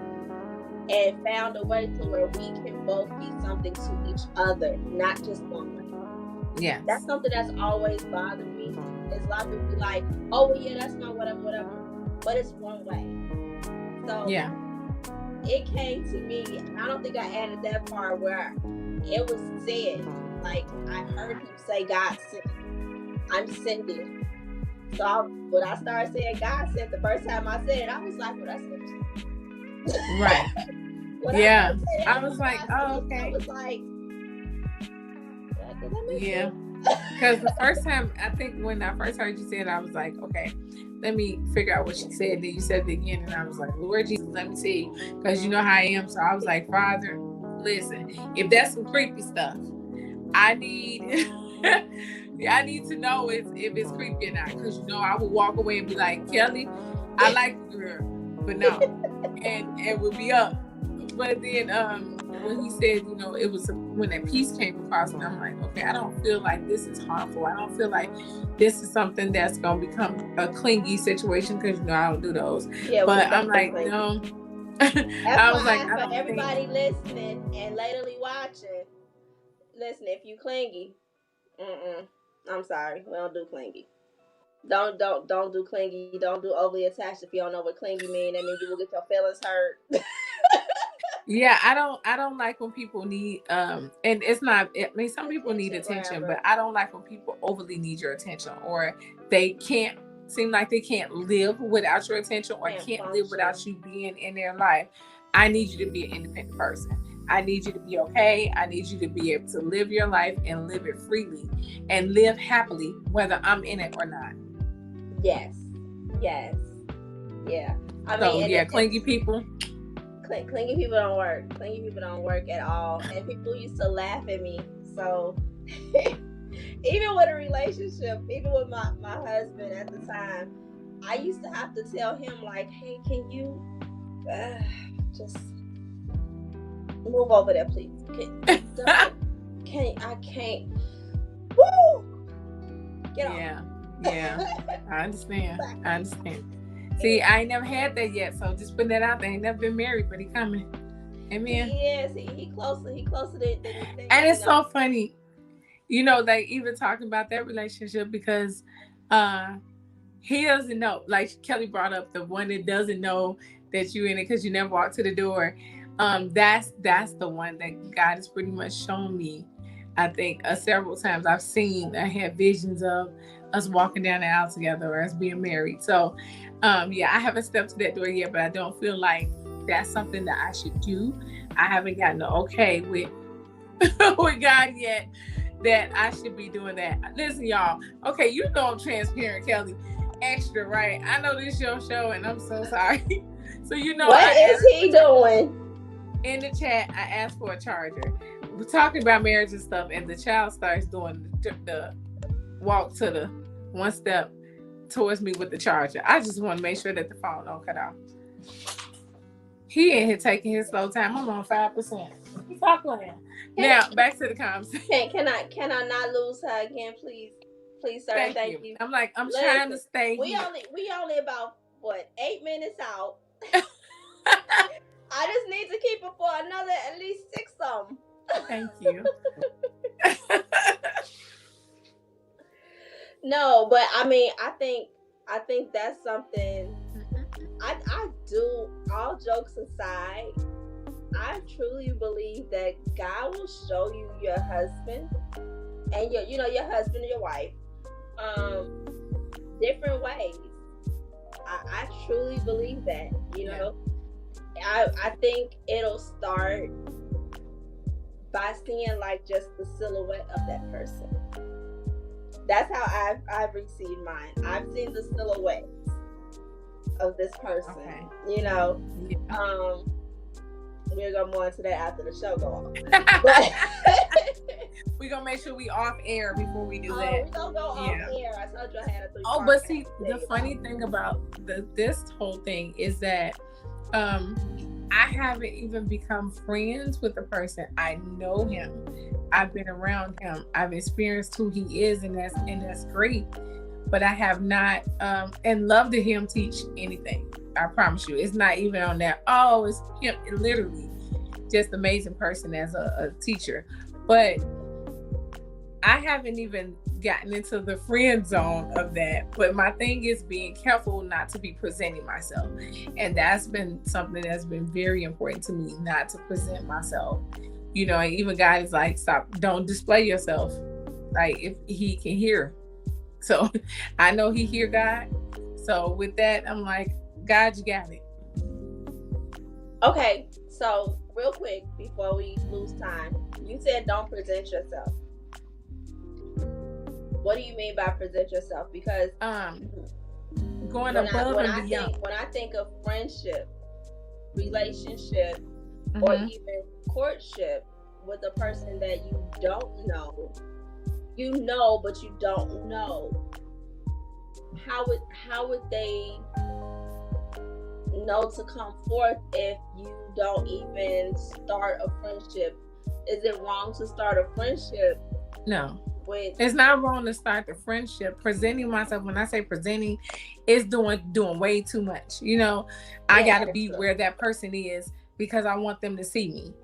and found a way to where we can both be something to each other, not just one way. Yeah, that's something that's always bothered me. Is a lot of people be like, oh well, yeah, that's not whatever, but it's one way. So yeah, it came to me, and I don't think I added that part where it was said, like, I heard him say God sent, I'm sending. So when I started saying God sent, the first time I said it, I was like, well, that's interesting. Right. Yeah. I was like, oh, okay. I was like, yeah. Because the first time, I think when I first heard you say it, I was like, okay, let me figure out what she said. Then you said it again, and I was like, Lord Jesus, let me see. Because you know how I am. So I was like, Father, listen, if that's some creepy stuff, I need to know if it's creepy or not. Because I would walk away and be like, Kelli, I like the girl, but no. and it would be up. But then when he said, it was when that peace came across, and I'm like, okay, I don't feel like this is harmful. I don't feel like this is something that's going to become a clingy situation, because I don't do those. Yeah, but I'm like, no. I was like, for everybody listening and lately watching, listen, if you clingy, I'm sorry, we don't do clingy. Don't do clingy. Don't do overly attached. If you don't know what clingy mean, that means you will get your feelings hurt. Yeah, I don't like when people need and it's not, I mean, some people need attention, but I don't like when people overly need your attention, or they can't seem like they can't live without your attention, or can't live without you being in their life. I need you to be an independent person. I need you to be okay. I need you to be able to live your life and live it freely and live happily, whether I'm in it or not. Yes. Yeah. So yeah, clingy people. Clingy people don't work. Clingy people don't work at all. And people used to laugh at me. So even with a relationship, even with my husband at the time, I used to have to tell him like, hey, can you just move over there, please? I can't. Woo! Get off. Yeah. I understand. See, I ain't never had that yet, so just putting that out there. I ain't never been married, but he coming. Amen. Yes, he closer than and it's so funny, they even talking about that relationship, because he doesn't know. Like Kelly brought up, the one that doesn't know that you in it because you never walked to the door. That's the one that God has pretty much shown me. I think several times I had visions of us walking down the aisle together, or us being married. So I haven't stepped to that door yet, but I don't feel like that's something that I should do. I haven't gotten the okay with with God yet that I should be doing that. Listen, y'all. Okay, I'm transparent, Kelly. Extra, right? I know this is your show, and I'm so sorry. So what is he doing? In the chat, I asked for a charger. We're talking about marriage and stuff, and the child starts doing the walk to the one step towards me with the charger. I just want to make sure that the phone don't cut off. He in here taking his slow time. I'm on 5%. Stop playing. Now back to the conversation. Can I not lose her again, please? Please, sir. Thank you. I'm trying to stay. We only about 8 minutes out. I just need to keep it for another at least 6 of them. Thank you. No, but I mean, I think that's something. I do. All jokes aside, I truly believe that God will show you your husband and your husband and your wife, different ways. I truly believe that. I think it'll start by seeing like just the silhouette of that person. That's how I've received mine. I've seen the silhouette of this person. Okay. We'll go more into that after the show go on. But we're gonna make sure we off air before we do that. We're gonna go off air. I told you I had a 3 Oh, but see, the funny thing about this whole thing is that I haven't even become friends with the person. I know him. I've been around him. I've experienced who he is, and that's great. But I have not and love to hear him teach anything. I promise you, it's not even on that. Oh, it's him. Literally, just amazing person as a teacher. But I haven't even gotten into the friend zone of that. But my thing is being careful not to be presenting myself, and that's been something that's been very important to me, not to present myself. And even God is like, stop, don't display yourself. Like, if he can hear. So I know he hear God. So with that, I'm like, God, you got it. Okay, so real quick before we lose time, you said don't present yourself. What do you mean by present yourself? Because going above and beyond. When I think of friendship, relationship, or even courtship with a person that you don't know, but you don't know, how would they know to come forth if you don't even start a friendship? Is it wrong to start a friendship? No. It's not wrong to start the friendship. Presenting myself, when I say presenting, is doing way too much. I gotta be where that person is because I want them to see me.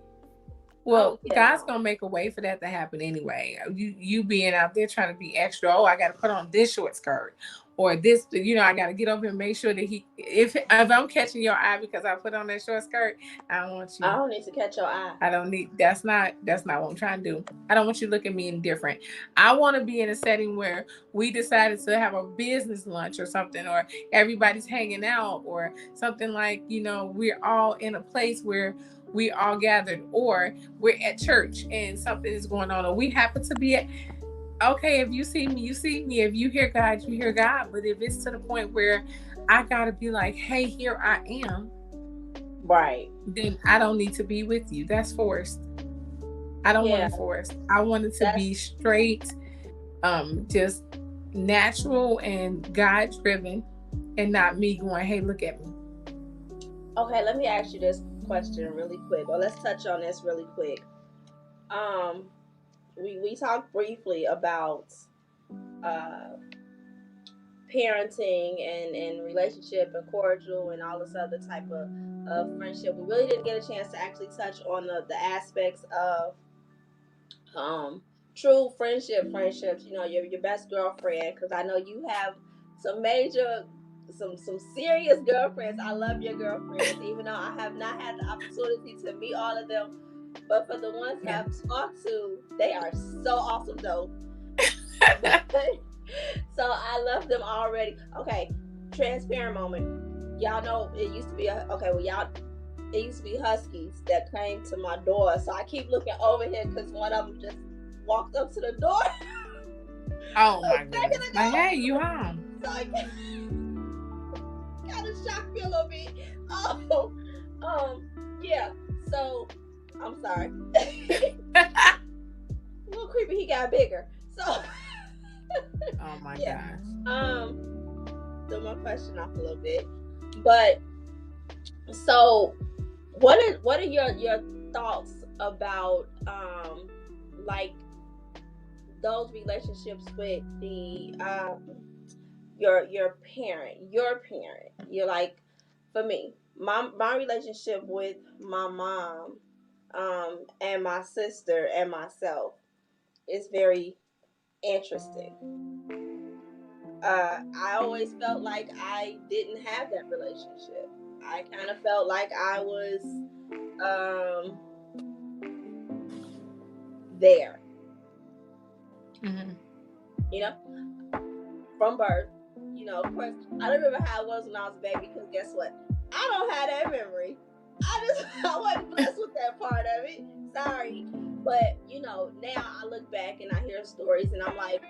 Well, Oh yeah, God's no. gonna make a way for that to happen anyway. You being out there trying to be extra. Oh, I got to put on this short skirt, or this. I got to get over and make sure that if I'm catching your eye because I put on that short skirt, I don't want I you. don't need to catch your eye. I don't need. That's not what I'm trying to do. I don't want you to look at me indifferent. I want to be in a setting where we decided to have a business lunch or something, or everybody's hanging out, or something like we're all in a place where we all gathered, or we're at church and something is going on, or we happen to be at. Okay, if you see me, you see me. If you hear God, you hear God. But if it's to the point where I gotta be like, hey, here I am, Right. then I don't need to be with you. That's forced. I don't want Yeah. it forced. I want it to be straight, just natural and God driven, and not me going, hey, look at me. Okay, let me ask you this question really quick. Or let's touch on this really quick. We talked briefly about uh parenting and relationship and cordial and all this other type of friendship. We really didn't get a chance to actually touch on the aspects of um true friendships, your best girlfriend, because I know you have some major some serious girlfriends. I love your girlfriends, even though I have not had the opportunity to meet all of them, but for the ones that I've talked to, they are so awesome though. So I love them already. Okay, transparent moment. Y'all know it used to be it used to be Huskies that came to my door. So I keep looking over here because one of them just walked up to the door. Oh my goodness! Like, hey, you home? So I kind of shocked me a little bit. Yeah. So I'm sorry. A little creepy. He got bigger. So. Oh my gosh. Threw my question off a little bit, but so what are your thoughts about like those relationships with the your parent? You're like, for me, my relationship with my mom and my sister and myself is very interesting. I always felt like I didn't have that relationship. I kind of felt like I was there. Mm-hmm. From birth. Of course, I don't remember how it was when I was a baby, because guess what? I don't have that memory. I wasn't blessed with that part of it. Sorry. But, now I look back and I hear stories and I'm like,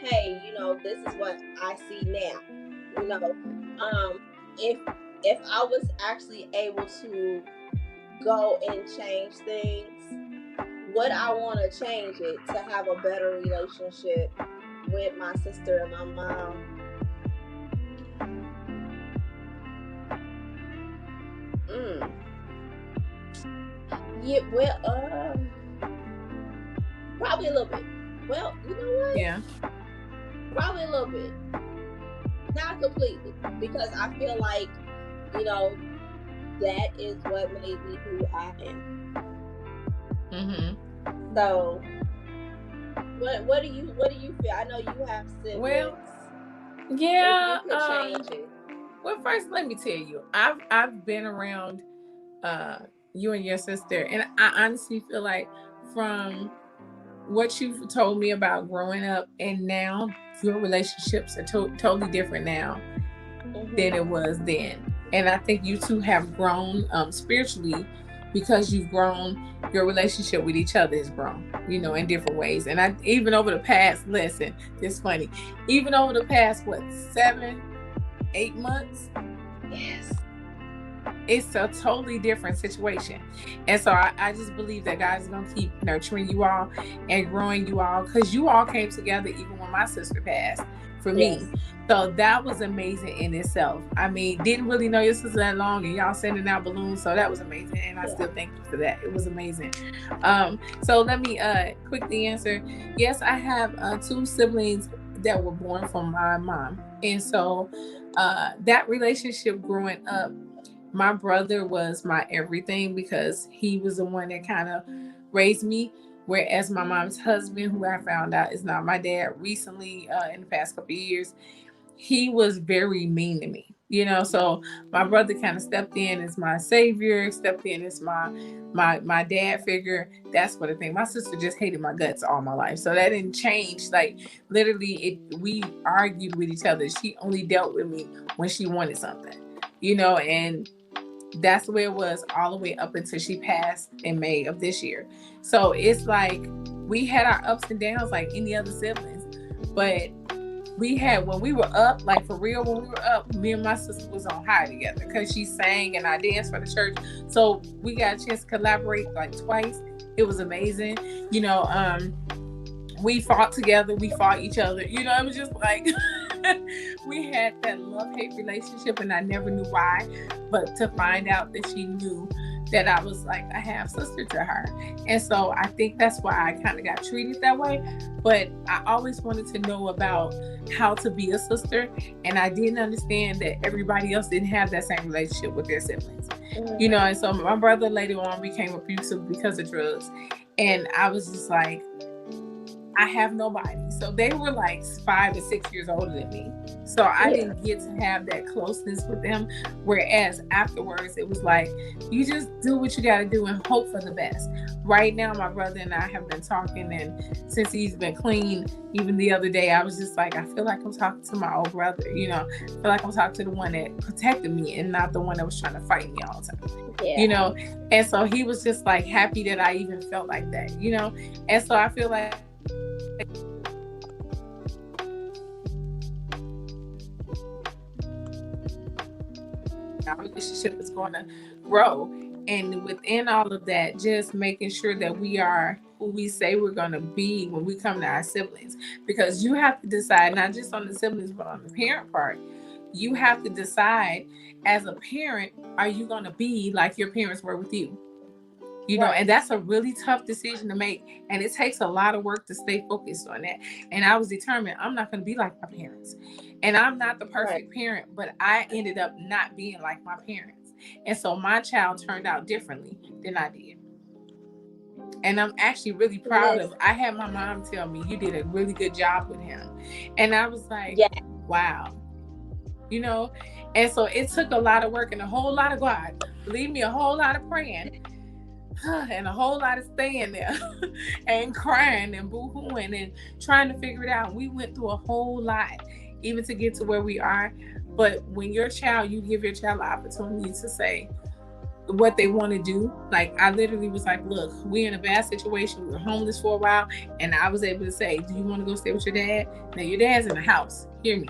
hey, this is what I see now. If I was actually able to go and change things, would I want to change it to have a better relationship with my sister and my mom? Yeah, well, probably a little bit. Well, you know what? Yeah. Probably a little bit. Not completely. Because I feel like, that is what made me who I am. Mm-hmm. So, what do you feel? I know you have siblings. Well, yeah. If you could change it. Well, first, let me tell you, I've been around you and your sister, and I honestly feel like from what you've told me about growing up and now, your relationships are totally different now than it was then. And I think you two have grown spiritually, because you've grown. Your relationship with each other has grown, in different ways. And I even over the past, listen, it's funny, even over the past 7-8 months, Yes, it's a totally different situation. And so I just believe that God is going to keep nurturing you all and growing you all, because you all came together even when my sister passed for me. So that was amazing in itself. I mean, didn't really know your sister that long, and y'all sending out balloons. So that was amazing. And I still thank you for that. It was amazing. So let me quickly answer. Yes, I have 2 siblings that were born from my mom. And so that relationship growing up, my brother was my everything because he was the one that kind of raised me. Whereas my mom's husband, who I found out is not my dad recently, in the past couple of years, he was very mean to me. So my brother kind of stepped in as my savior, stepped in as my dad figure. That's what I think. My sister just hated my guts all my life, so that didn't change. Like literally, we argued with each other. She only dealt with me when she wanted something, and that's the way it was all the way up until she passed in May of this year. So it's like we had our ups and downs like any other siblings, but we had, when we were up, like for real, when we were up, me and my sister was on high together because she sang and I danced for the church. So we got a chance to collaborate like twice. It was amazing. We fought together, we fought each other. It was just like we had that love-hate relationship, and I never knew why. But to find out that she knew that I was like a half sister to her. And so I think that's why I kind of got treated that way. But I always wanted to know about how to be a sister. And I didn't understand that everybody else didn't have that same relationship with their siblings. And so my brother later on became abusive because of drugs. And I was just like, I have nobody. So they were like 5 to 6 years older than me. So I didn't get to have that closeness with them. Whereas afterwards, it was like, you just do what you got to do and hope for the best. Right now, my brother and I have been talking, and since he's been clean, even the other day, I was just like, I feel like I'm talking to my old brother. I feel like I'm talking to the one that protected me and not the one that was trying to fight me all the time. And so he was just like happy that I even felt like that. And so I feel like our relationship is going to grow. And within all of that, just making sure that we are who we say we're going to be when we come to our siblings. Because you have to decide, not just on the siblings, but on the parent part. You have to decide as a parent, are you going to be like your parents were with you? And that's a really tough decision to make. And it takes a lot of work to stay focused on that. And I was determined, I'm not going to be like my parents. And I'm not the perfect parent, but I ended up not being like my parents. And so my child turned out differently than I did. And I'm actually really proud of, I had my mom tell me, you did a really good job with him. And I was like, wow. And so it took a lot of work and a whole lot of God. Believe me, a whole lot of praying. And a whole lot of staying there and crying and boo-hooing and trying to figure it out. We went through a whole lot even to get to where we are. But when you give your child the opportunity to say what they want to do. Like I literally was like, look, we're in a bad situation. We were homeless for a while. And I was able to say, do you want to go stay with your dad? Now your dad's in the house. Hear me.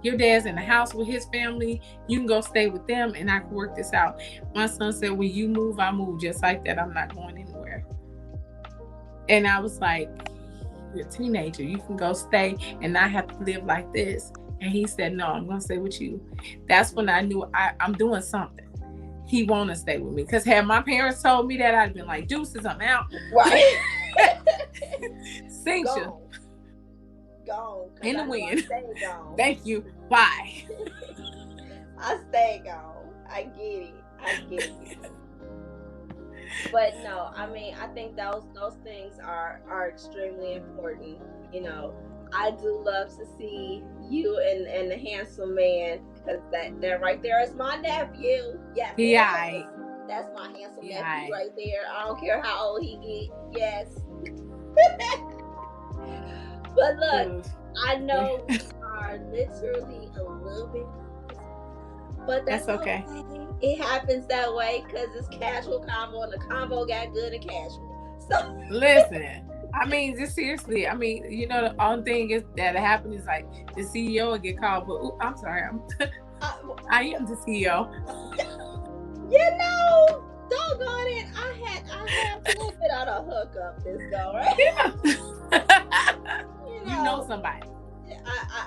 Your dad's in the house with his family. You can go stay with them and I can work this out. My son said, when you move, I move just like that. I'm not going anywhere. And I was like, you're a teenager. You can go stay and not have to live like this. And he said, no, I'm going to stay with you. That's when I knew I'm doing something. He want to stay with me. Because had my parents told me that, I'd been like, deuces, I'm out. Right. Sink you. Gone. In the wind. Thank you. Bye. I stay gone. I get it. But no, I mean, I think those things are extremely important. I do love to see you and the handsome man, because that right there is my nephew. Yes. Yeah. That's my handsome nephew right there. I don't care how old he get. Yes. But look, I know we are literally a little bit, but that's okay. It happens that way because it's casual convo, and the convo got good and casual. So listen, I mean, just seriously. I mean, the only thing is that happened is like the CEO will get called, but I'm sorry, I am the CEO. Doggone it, I had a little bit of a hookup this go, right? You know somebody.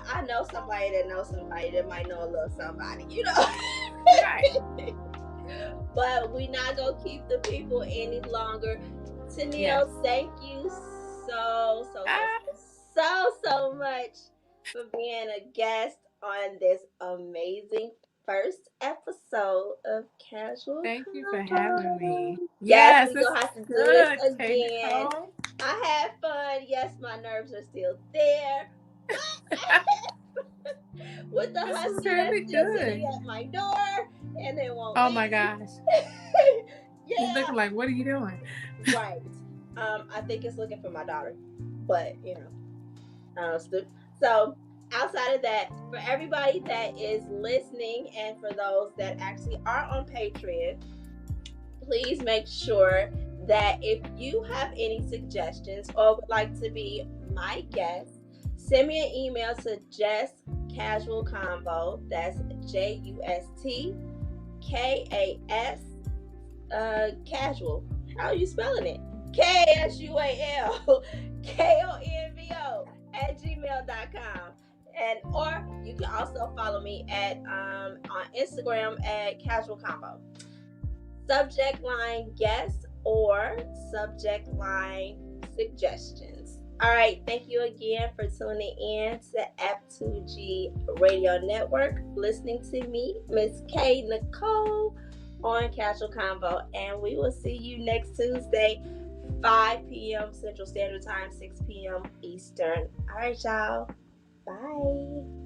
I know somebody that knows somebody that might know a little somebody, Right. But we not gonna keep the people any longer. Tennille, thank you so much for being a guest on this amazing first episode of Casual Thank you for having me. Convo. Yes, Yes, we this gonna have is to do this good, K. again. Nicole. I had fun. Yes, my nerves are still there. With the This is hussy that's really still sitting good. at my door and they won't Oh leave. my gosh. Yeah. He's looking like, what are you doing? Right. I think it's looking for my daughter. But, so outside of that, for everybody that is listening and for those that actually are on Patreon, please make sure that if you have any suggestions or would like to be my guest, send me an email to Just Casual Convo. That's JUSTKAS casual. How are you spelling it? KSUALKONVO@gmail.com. And or you can also follow me at on Instagram at Casual Convo. Subject line guests or subject line suggestions. All right, thank you again for tuning in to F2G Radio Network, listening to me, Miss K. Nicole, on Casual Convo, and we will see you next Tuesday, 5 p.m. Central Standard Time, 6 p.m. Eastern. All right, y'all. Bye.